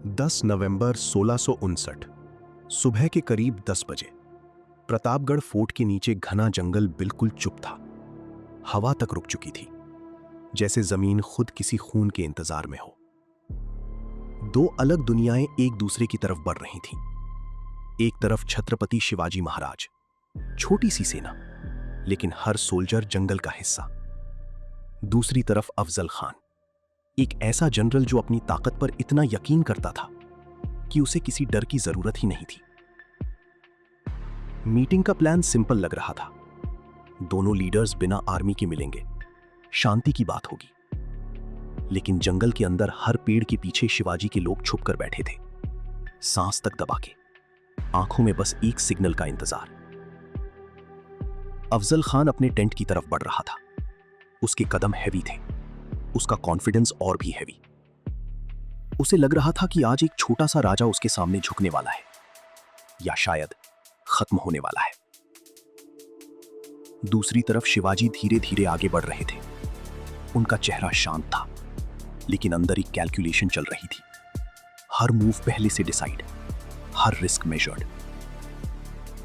10 नवंबर 1659 सुबह के करीब 10 बजे प्रतापगढ़ फोर्ट के नीचे घना जंगल बिल्कुल चुप था। हवा तक रुक चुकी थी, जैसे जमीन खुद किसी खून के इंतजार में हो। दो अलग दुनियाएं एक दूसरे की तरफ बढ़ रही थीं। एक तरफ छत्रपति शिवाजी महाराज, छोटी सी सेना लेकिन हर सोल्जर जंगल का हिस्सा। दूसरी तरफ अफजल खान, एक ऐसा जनरल जो अपनी ताकत पर इतना यकीन करता था कि उसे किसी डर की जरूरत ही नहीं थी। मीटिंग का प्लान सिंपल लग रहा था। दोनों लीडर्स बिना आर्मी के मिलेंगे, शांति की बात होगी। लेकिन जंगल के अंदर हर पेड़ के पीछे शिवाजी के लोग छुप कर बैठे थे, सांस तक दबा के, आंखों में बस एक सिग्नल का इंतजार। अफजल खान अपने टेंट की तरफ बढ़ रहा था। उसके कदम हैवी थे, उसका कॉन्फिडेंस और भी हैवी। उसे लग रहा था कि आज एक छोटा सा राजा उसके सामने झुकने वाला है, या शायद खत्म होने वाला है। दूसरी तरफ शिवाजी धीरे धीरे आगे बढ़ रहे थे। उनका चेहरा शांत था, लेकिन अंदर एक कैलकुलेशन चल रही थी। हर मूव पहले से डिसाइड, हर रिस्क मेजर्ड।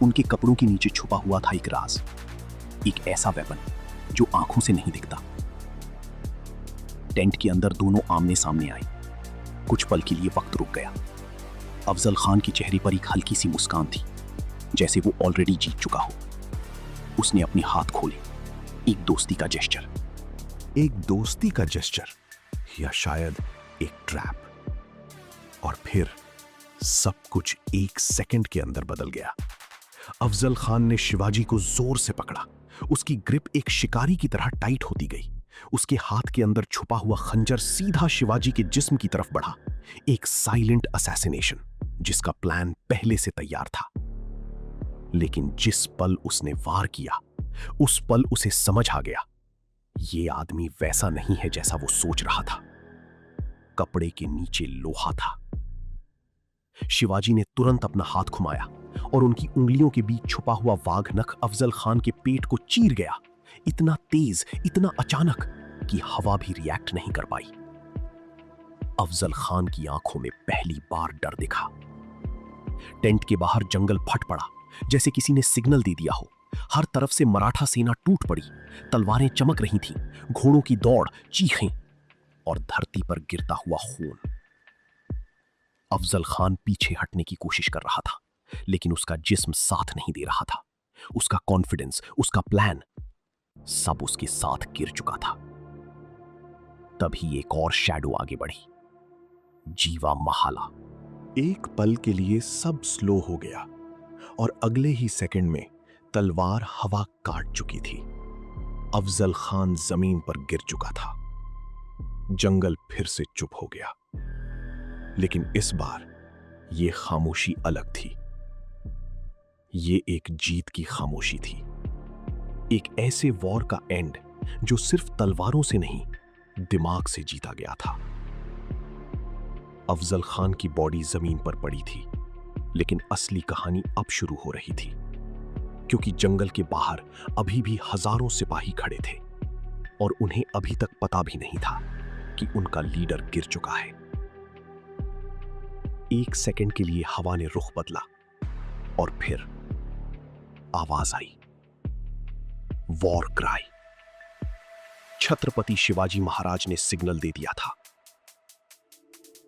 उनके कपड़ों के नीचे छुपा हुआ था एक राज, एक ऐसा वेपन जो आंखों से नहीं दिखता। टेंट के अंदर दोनों आमने सामने आए। कुछ पल के लिए वक्त रुक गया। अफजल खान के चेहरे पर एक हल्की सी मुस्कान थी, जैसे वो ऑलरेडी जीत चुका हो। उसने अपने हाथ खोले, एक दोस्ती का जेस्चर। एक दोस्ती का जेस्चर, या शायद एक ट्रैप। और फिर सब कुछ एक सेकंड के अंदर बदल गया। अफजल खान ने शिवाजी को जोर से पकड़ा। उसकी ग्रिप एक शिकारी की तरह टाइट होती गई। उसके हाथ के अंदर छुपा हुआ खंजर सीधा शिवाजी के जिस्म की तरफ बढ़ा। एक साइलेंट असैसिनेशन, जिसका प्लान पहले से तैयार था। लेकिन जिस पल उसने वार किया, उस पल उसे समझ आ गया, ये आदमी वैसा नहीं है जैसा वो सोच रहा था। कपड़े के नीचे लोहा था। शिवाजी ने तुरंत अपना हाथ घुमाया और उनकी उंगलियों के बीच छुपा हुआ वाघ नख अफजल खान के पेट को चीर गया। इतना तेज, इतना अचानक कि हवा भी रिएक्ट नहीं कर पाई। अफजल खान की आंखों में पहली बार डर दिखा। टेंट के बाहर जंगल फट पड़ा, जैसे किसी ने सिग्नल दे दिया हो। हर तरफ से मराठा सेना टूट पड़ी। तलवारें चमक रही थीं, घोड़ों की दौड़, चीखें और धरती पर गिरता हुआ खून। अफजल खान पीछे हटने की कोशिश कर रहा था, लेकिन उसका जिस्म साथ नहीं दे रहा था। उसका कॉन्फिडेंस, उसका प्लान, सब उसके साथ गिर चुका था। तभी एक और शैडो आगे बढ़ी, जीवा महाला। एक पल के लिए सब स्लो हो गया और अगले ही सेकंड में तलवार हवा काट चुकी थी। अफजल खान जमीन पर गिर चुका था। जंगल फिर से चुप हो गया, लेकिन इस बार यह खामोशी अलग थी। ये एक जीत की खामोशी थी, एक ऐसे वॉर का एंड जो सिर्फ तलवारों से नहीं, दिमाग से जीता गया था। अफजल खान की बॉडी जमीन पर पड़ी थी, लेकिन असली कहानी अब शुरू हो रही थी, क्योंकि जंगल के बाहर अभी भी हजारों सिपाही खड़े थे और उन्हें अभी तक पता भी नहीं था कि उनका लीडर गिर चुका है। एक सेकंड के लिए हवा ने रुख बदला और फिर आवाज आई, वॉर क्राई। छत्रपति शिवाजी महाराज ने सिग्नल दे दिया था।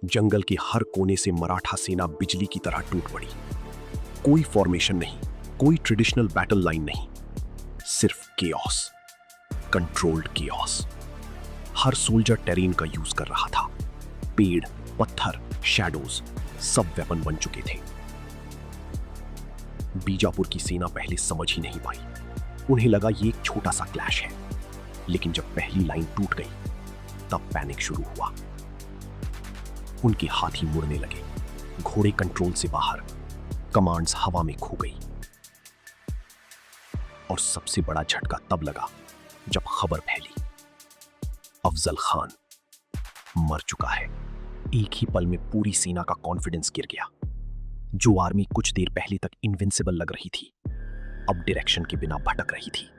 जंगल के हर कोने से मराठा सेना बिजली की तरह टूट पड़ी। कोई फॉर्मेशन नहीं, कोई ट्रेडिशनल बैटल लाइन नहीं, सिर्फ केओस, कंट्रोल्ड केओस। हर सोल्जर टेरेन का यूज कर रहा था। पेड़, पत्थर, शैडोज, सब वेपन बन चुके थे। बीजापुर की सेना पहले समझ ही नहीं पाई। उन्हें लगा ये एक छोटा सा क्लैश है, लेकिन जब पहली लाइन टूट गई, तब पैनिक शुरू हुआ। उनके हाथी मुड़ने लगे, घोड़े कंट्रोल से बाहर, कमांड्स हवा में खो गई। और सबसे बड़ा झटका तब लगा जब खबर फैली, अफजल खान मर चुका है। एक ही पल में पूरी सेना का कॉन्फिडेंस गिर गया। जो आर्मी कुछ देर पहले तक इनविंसिबल लग रही थी, अब डायरेक्शन के बिना भटक रही थी।